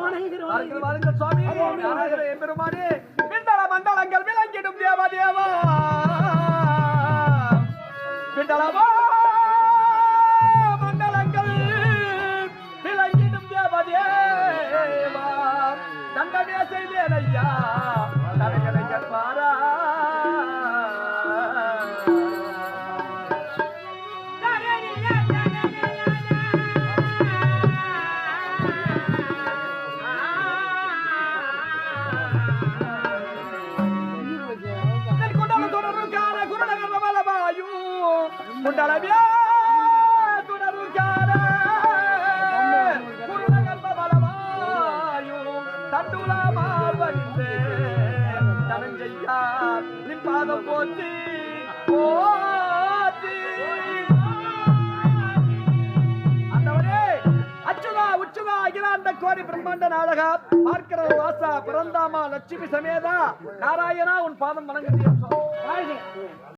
வாருங்கள் சுவாமி. பெருமானே விண்டல மண்டலங்கள் விளங்கிடும் தேவா தேவா விண்டலமா மண்டலங்கள் விளங்கிடும் தேவா தேவா தண்டமே செய்தேன் ஐயா தலைகளை கற்பாரா குண்டலவியா துணருக்கார குருநகர்ப பலமாயு தண்டுலாமால் வரிந்து தனஞ்செய்யா நின் பாதம் போற்றி போற்றி அந்தவனே அச்சுதா உச்சுதா அகிலாண்ட கோடி பிரம்மாண்ட நாடகா பார்க்கிற வாசா பிறந்தாமா லட்சுமி சமேதா நாராயணா உன் பாதம் வணங்குகிறேன்.